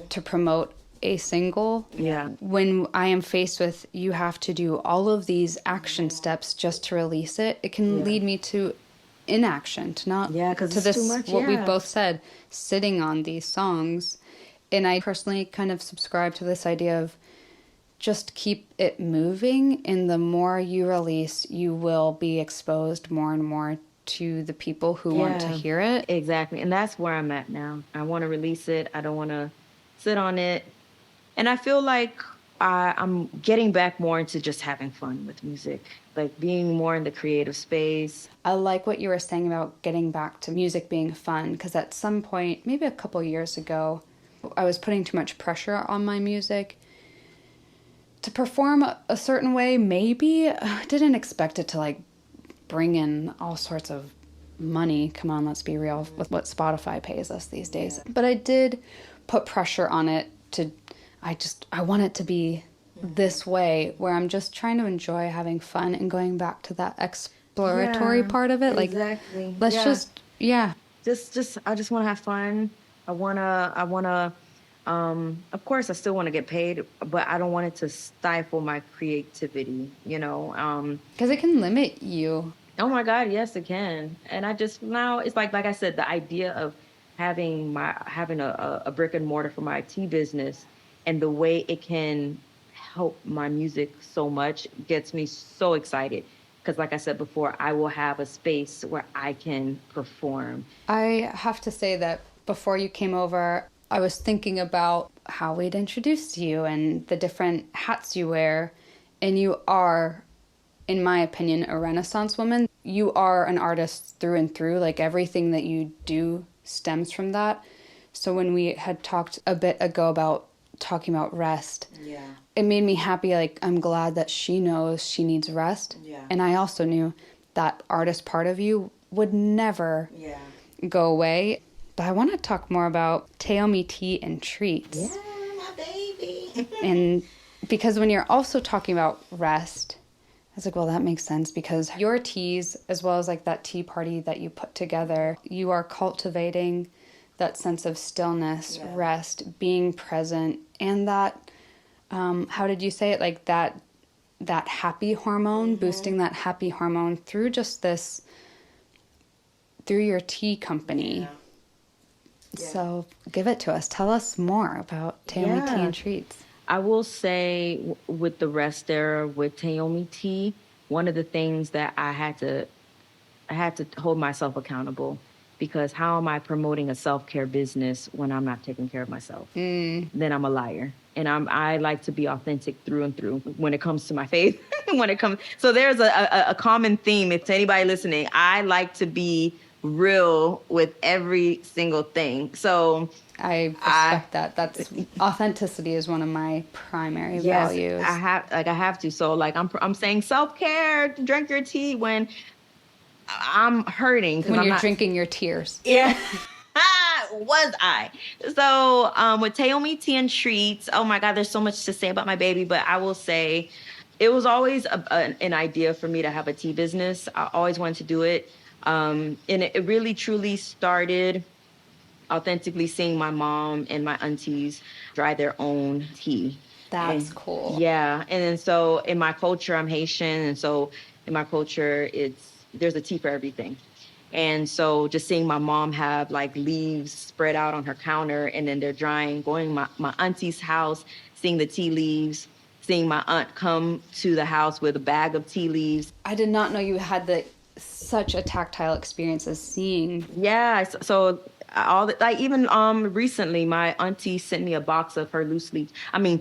to promote a single. Yeah. When I am faced with, you have to do all of these action steps just to release it, it can lead me to inaction, to not, because to it's this, too much, what we've both said, sitting on these songs. And I personally kind of subscribe to this idea of just keep it moving, and the more you release, you will be exposed more and more to the people who want to hear it. Exactly. And that's where I'm at now. I want to release it. I don't want to sit on it. And I feel like I'm getting back more into just having fun with music, like being more in the creative space. I like what you were saying about getting back to music being fun, because at some point, maybe a couple years ago, I was putting too much pressure on my music to perform a certain way. Maybe I didn't expect it to like bring in all sorts of money. Come on, let's be real with what Spotify pays us these days. But I did put pressure on it to, I want it to be this way, where I'm just trying to enjoy having fun and going back to that exploratory part of it. Like, exactly. Let's just I just want to have fun. I want to, of course I still want to get paid, but I don't want it to stifle my creativity, because it can limit you. Oh my God, yes, it can. And I just, now it's like I said, the idea of having a brick and mortar for my tea business, and the way it can help my music so much gets me so excited. Because like I said before, I will have a space where I can perform. I have to say that before you came over, I was thinking about how we'd introduced you and the different hats you wear. And you are, in my opinion, a Renaissance woman. You are an artist through and through. Like, everything that you do stems from that. So when we had talked a bit ago about talking about rest, it made me happy. Like, I'm glad that she knows she needs rest. And I also knew that artist part of you would never go away. But I want to talk more about Taomi Tea and Treats. Yeah, my baby. And because when you're also talking about rest, I was like, well, that makes sense, because your teas, as well as like that tea party that you put together, you are cultivating that sense of stillness, rest, being present, and that, how did you say it? Like that happy hormone, boosting that happy hormone through just this, through your tea company. So give it to us. Tell us more about Taomi Tea and Treats. I will say with the rest era, with Taomi Tea, one of the things that I had to hold myself accountable, because how am I promoting a self-care business when I'm not taking care of myself? Then I'm a liar. And I like to be authentic through and through when it comes to my faith. So there's a common theme. If to anybody listening, I like to be real with every single thing. So I respect that. That's authenticity is one of my primary values. I have to. So like I'm saying self-care, drink your tea when I'm hurting. When you're drinking your tears. Yeah. Was I? So with Taomi Tea Treats, oh my God, there's so much to say about my baby, but I will say it was always an idea for me to have a tea business. I always wanted to do it. And it really, truly started authentically seeing my mom and my aunties dry their own tea. That's cool. Yeah. And then so in my culture, I'm Haitian. And so in my culture, there's a tea for everything. And so just seeing my mom have like leaves spread out on her counter and then they're drying, going to my auntie's house, seeing the tea leaves, seeing my aunt come to the house with a bag of tea leaves. I did not know you had such a tactile experience as seeing. Yeah. So even recently, my auntie sent me a box of her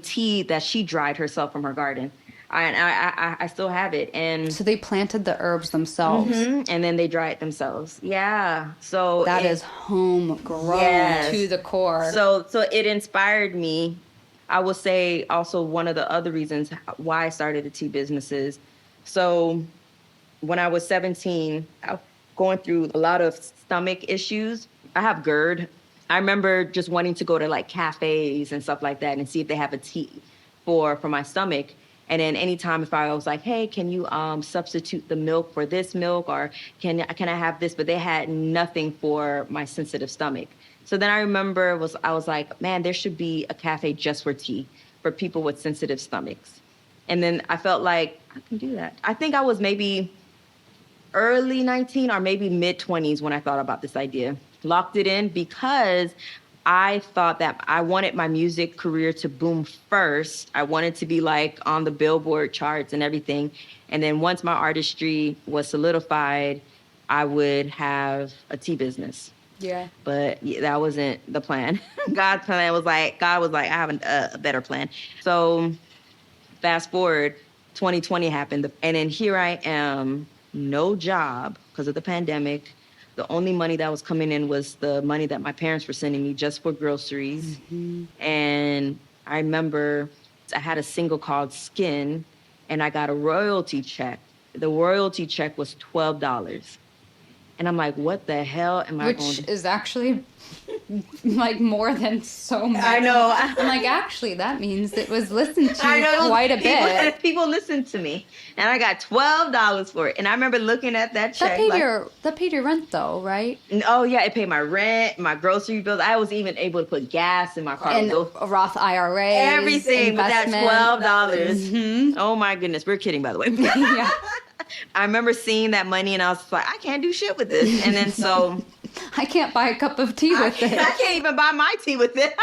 tea that she dried herself from her garden. I still have it. And so they planted the herbs themselves. Mm-hmm, and then they dry it themselves. Yeah. So that is homegrown to the core. So it inspired me. I will say also one of the other reasons why I started the tea businesses. So when I was 17, I was going through a lot of stomach issues. I have GERD. I remember just wanting to go to like cafes and stuff like that and see if they have a tea for my stomach. And then anytime if I was like, hey, can you substitute the milk for this milk, or can I have this? But they had nothing for my sensitive stomach. So then I remember I was like, man, there should be a cafe just for tea for people with sensitive stomachs. And then I felt like I can do that. I think I was maybe early 19 or maybe mid 20s when I thought about this idea. Locked it in because I thought that I wanted my music career to boom first. I wanted to be like on the Billboard charts and everything. And then once my artistry was solidified, I would have a tea business. Yeah. But that wasn't the plan. God was like, I have a better plan. So fast forward, 2020 happened. And then here I am, no job because of the pandemic. The only money that was coming in was the money that my parents were sending me just for groceries. Mm-hmm. And I remember I had a single called Skin, and I got a royalty check. The royalty check was $12. And I'm like, what the hell am I going to do? Which is actually like more than so much. I know. I'm like, actually, that means it was listened to quite a bit. People listened to me. And I got $12 for it. And I remember looking at that check. That paid your rent, though, right? Oh, yeah. It paid my rent, my grocery bills. I was even able to put gas in my car. And a Roth IRA. Everything with that $12. Mm-hmm. Oh, my goodness. We're kidding, by the way. Yeah. I remember seeing that money and I was like, I can't do shit with this. And then so I can't buy a cup of tea with it. I can't even buy my tea with it.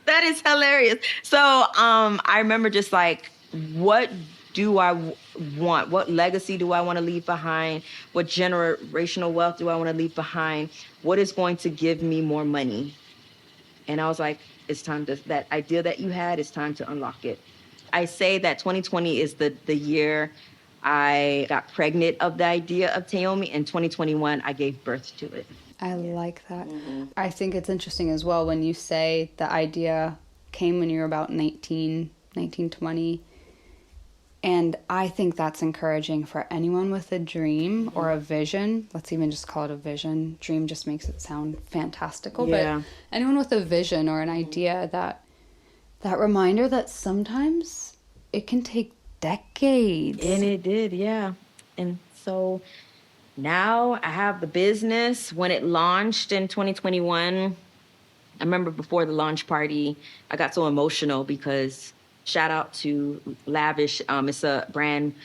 That is hilarious. So I remember just like, what do I want? What legacy do I want to leave behind? What generational wealth do I want to leave behind? What is going to give me more money? And I was like, it's time that idea that you had, it's time to unlock it. I say that 2020 is the year I got pregnant of the idea of Taomi. In 2021, I gave birth to it. I like that. Mm-hmm. I think it's interesting as well when you say the idea came when you were about 19, 20. And I think that's encouraging for anyone with a dream or a vision. Let's even just call it a vision. Dream just makes it sound fantastical. Yeah. But anyone with a vision or an idea, that reminder that sometimes it can take decades. And it did, yeah. And so now I have the business. When it launched in 2021, I remember before the launch party, I got so emotional because shout out to Lavish. It's a brand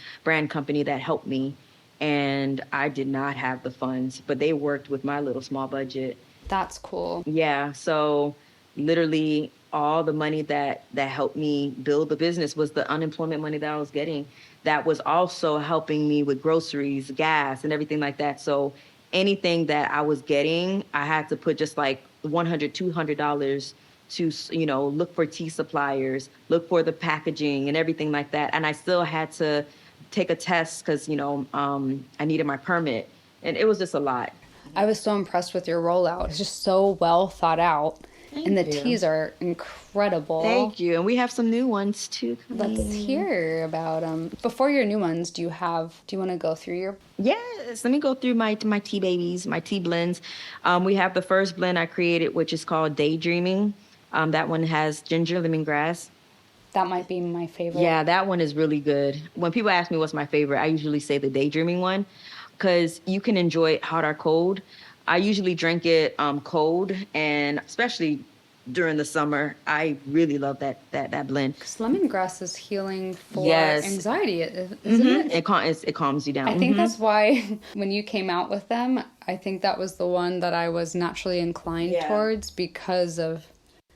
company that helped me. And I did not have the funds, but they worked with my little small budget. That's cool. Yeah. So literally all the money that helped me build the business was the unemployment money that I was getting. That was also helping me with groceries, gas, and everything like that. So anything that I was getting, I had to put just like $100, $200 to, look for tea suppliers, look for the packaging and everything like that. And I still had to take a test because, I needed my permit. And it was just a lot. I was so impressed with your rollout. It's just so well thought out. And the you. teas are incredible. Thank you. And we have some new ones too. Let's hear about them. Before your new ones, do you want to go through your... Yes, let me go through my tea babies, my tea blends. We have the first blend I created, which is called Daydreaming. That one has ginger lemongrass. That might be my favorite. Yeah, that one is really good. When people ask me what's my favorite, I usually say the Daydreaming one because you can enjoy it hot or cold. I usually drink it cold, and especially during the summer, I really love that blend. Because lemongrass is healing for anxiety, isn't it? It calms you down. I think that's why when you came out with them, I think that was the one that I was naturally inclined towards because of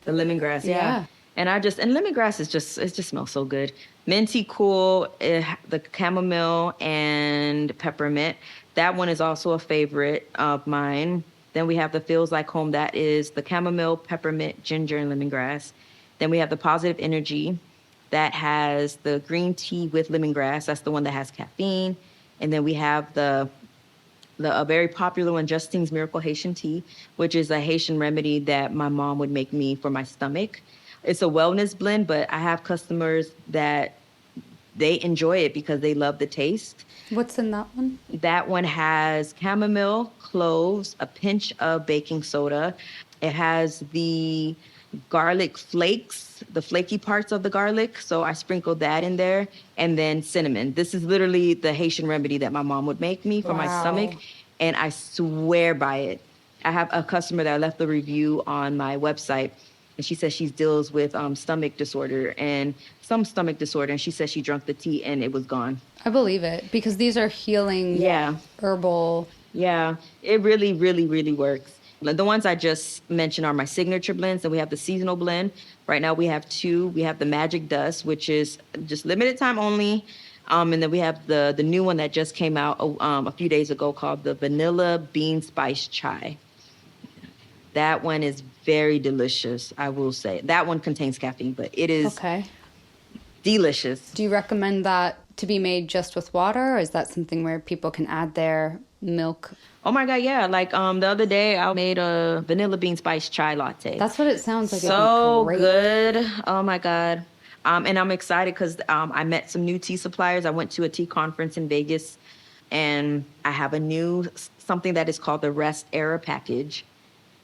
the lemongrass. Yeah. And lemongrass it just smells so good. Minty cool, the chamomile and peppermint. That one is also a favorite of mine. Then we have the Feels Like Home. That is the chamomile, peppermint, ginger, and lemongrass. Then we have the Positive Energy. That has the green tea with lemongrass. That's the one that has caffeine. And then we have a very popular one, Justine's Miracle Haitian Tea, which is a Haitian remedy that my mom would make me for my stomach. It's a wellness blend, but I have customers that they enjoy it because they love the taste. What's in that one? That one has chamomile, cloves, a pinch of baking soda. It has the garlic flakes, the flaky parts of the garlic. So I sprinkled that in there. And then cinnamon. This is literally the Haitian remedy that my mom would make me for my stomach. And I swear by it. I have a customer that left a review on my website. And she says she deals with stomach disorder and some stomach disorder. And she says she drank the tea and it was gone. I believe it because these are healing herbal. Yeah, it really, really, really works. The ones I just mentioned are my signature blends. And we have the seasonal blend. Right now we have two. We have the Magic Dust, which is just limited time only. And then we have the new one that just came out a few days ago called the Vanilla Bean Spice Chai. That one is very delicious, I will say. That one contains caffeine, but it is delicious. Do you recommend that to be made just with water, or is that something where people can add their milk? Oh my God, yeah. Like the other day, I made a vanilla bean spice chai latte. That's what it sounds like. So good. Oh my God. And I'm excited because I met some new tea suppliers. I went to a tea conference in Vegas, and I have something that is called the Rest Era package.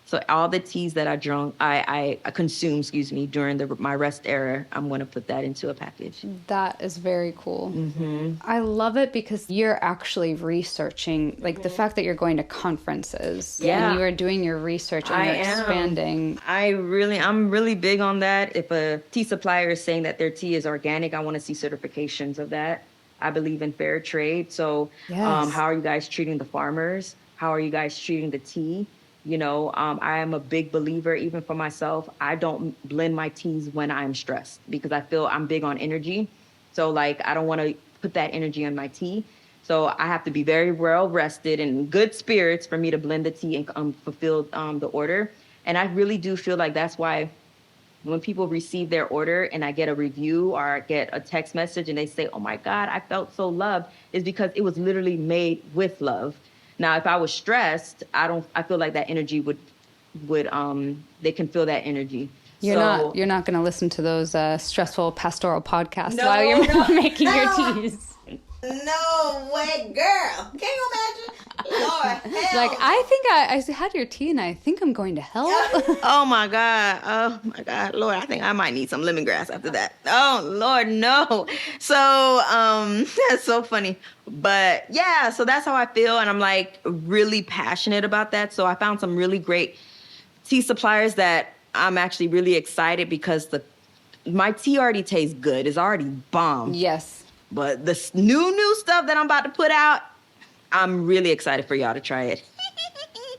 So all the teas that I consume, during my rest era, I'm going to put that into a package. That is very cool. Mm-hmm. I love it because you're actually researching, like the fact that you're going to conferences. Yeah. And you are doing your research and you're expanding. I'm really big on that. If a tea supplier is saying that their tea is organic, I want to see certifications of that. I believe in fair trade. So how are you guys treating the farmers? How are you guys treating the tea? I am a big believer, even for myself. I don't blend my teas when I'm stressed because I feel I'm big on energy. So I don't want to put that energy on my tea. So I have to be very well rested and in good spirits for me to blend the tea and fulfill the order. And I really do feel like that's why when people receive their order and I get a review or I get a text message and they say, "Oh my God, I felt so loved," is because it was literally made with love. Now, if I was stressed, I feel like that energy would they can feel that energy. You're not going to listen to those stressful pastoral podcasts while you're making your teas. No way, girl. Can you imagine? Lord, hell. Like, I think I had your tea and I think I'm going to hell. Oh my God, Lord, I think I might need some lemongrass after that. Oh Lord, no. So that's so funny. But yeah, so that's how I feel, and I'm really passionate about that. So I found some really great tea suppliers that I'm actually really excited because my tea already tastes good. It's already bomb. Yes. But the new stuff that I'm about to put out, I'm really excited for y'all to try it.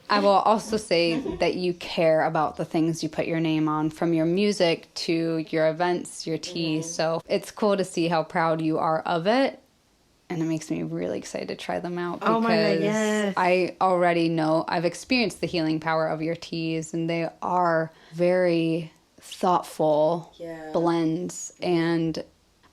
I will also say that you care about the things you put your name on, from your music to your events, your tea. So it's cool to see how proud you are of it. And it makes me really excited to try them out because Oh my God, yes. I already know, I've experienced the healing power of your teas, and they are very thoughtful blends. And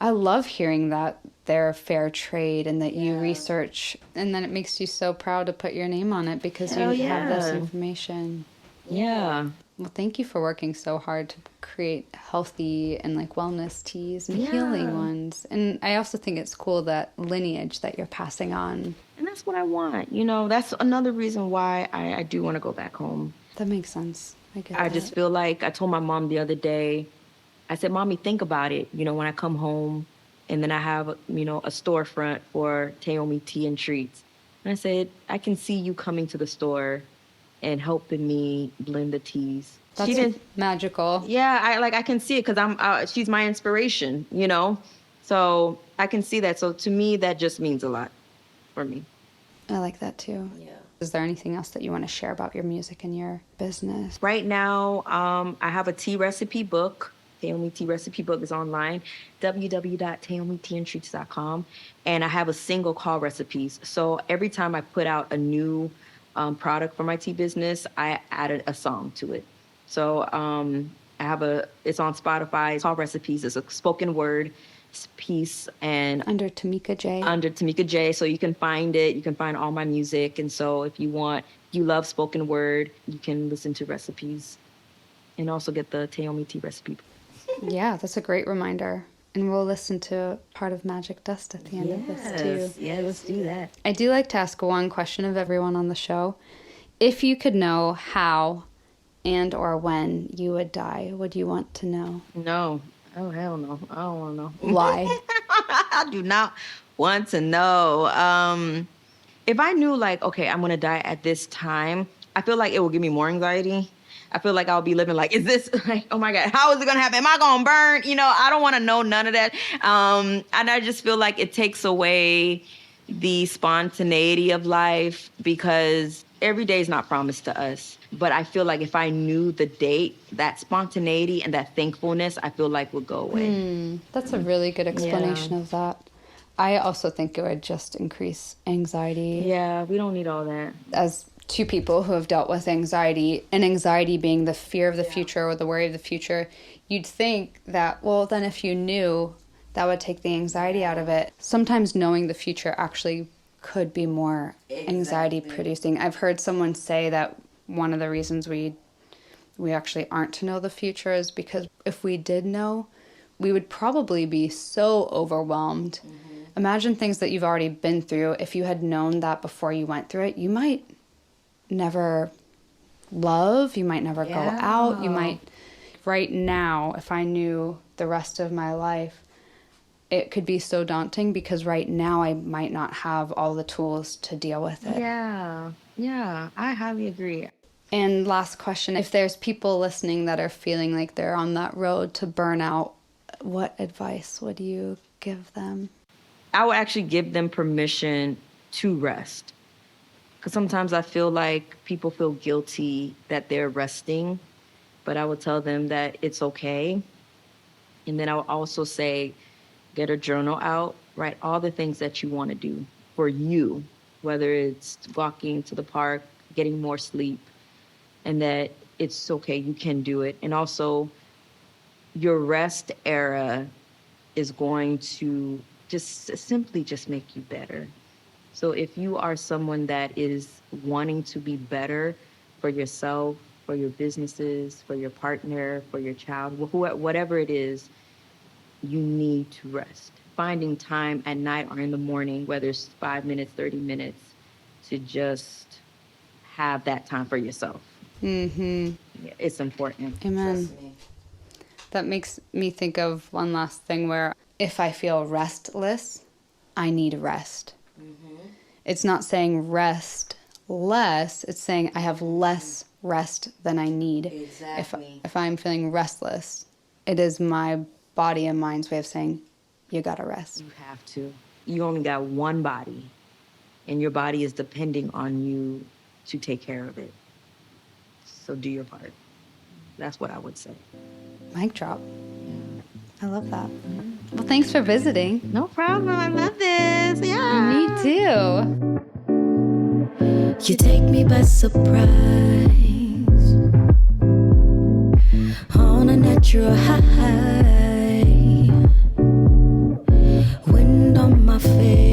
I love hearing that they're fair trade and that you research, and then it makes you so proud to put your name on it because Hell you have this yeah. information. Yeah. Well, thank you for working so hard to create healthy and like wellness teas and healing ones. And I also think it's cool that lineage that you're passing on. And that's what I want. You know, that's another reason why I do want to go back home. That makes sense. I just feel like I told my mom the other day, I said, Mommy, think about it. You know, when I come home and then I have, you know, a storefront for Taomi Tea and Treats. And I said, I can see you coming to the store and helping me blend the teas. That's magical. Yeah, I can see it because she's my inspiration, you know? So I can see that. So to me, that just means a lot for me. I like that too. Yeah. Is there anything else that you want to share about your music and your business? Right now, I have a tea recipe book. Taomi Tea Recipe Book is online, www.taomiteatreats.com. And I have a single call recipes. So every time I put out a new product for my tea business, I added a song to it. So it's on Spotify. It's called Recipes. It's a spoken word piece, and under Tamika J. Under Tamika J. So you can find it. You can find all my music. And so if you love spoken word, you can listen to recipes and also get the Taomi Tea Recipe. Yeah, that's a great reminder. And we'll listen to part of Magic Dust at the end of this too. Yeah, let's do that. I do like to ask one question of everyone on the show. If you could know how and or when you would die, would you want to know? No. Oh, hell no. I don't want to know. Why? I do not want to know. If I knew, like, okay, I'm going to die at this time, I feel like it will give me more anxiety. I feel like I'll be living like, is this, like, oh my God, how is it going to happen? Am I going to burn? You know, I don't want to know none of that. And I just feel like it takes away the spontaneity of life because every day is not promised to us. But I feel like if I knew the date, that spontaneity and that thankfulness, I feel like would go away. That's a really good explanation of that. I also think it would just increase anxiety. Yeah, we don't need all that. As two people who have dealt with anxiety, and anxiety being the fear of the future or the worry of the future, you'd think that, well, then if you knew, that would take the anxiety out of it. Sometimes knowing the future actually could be more anxiety producing. I've heard someone say that one of the reasons we actually aren't to know the future is because if we did know, we would probably be so overwhelmed. Imagine things that you've already been through. If you had known that before you went through it, you might never love, you might never go out, you might, right now, if I knew the rest of my life, it could be so daunting because right now I might not have all the tools to deal with it. Yeah, I highly agree. And last question, if there's people listening that are feeling like they're on that road to burnout, what advice would you give them? I would actually give them permission to rest. Because sometimes I feel like people feel guilty that they're resting, but I would tell them that it's okay. And then I would also say, get a journal out, write all the things that you want to do for you, whether it's walking to the park, getting more sleep, and that it's okay, you can do it. And also, your rest era is going to simply make you better. So if you are someone that is wanting to be better for yourself, for your businesses, for your partner, for your child, whatever it is, you need to rest. Finding time at night or in the morning, whether it's 5 minutes, 30 minutes, to just have that time for yourself. It's important. Amen. That makes me think of one last thing where if I feel restless, I need rest. It's not saying rest less, it's saying I have less rest than I need. Exactly. If I'm feeling restless, it is my body and mind's way of saying, you gotta rest. You have to. You only got one body, and your body is depending on you to take care of it. So do your part. That's what I would say. Mic drop. I love that. Well, thanks for visiting. No problem. I love this. Yeah. Me too. You take me by surprise on a natural high, wind on my face.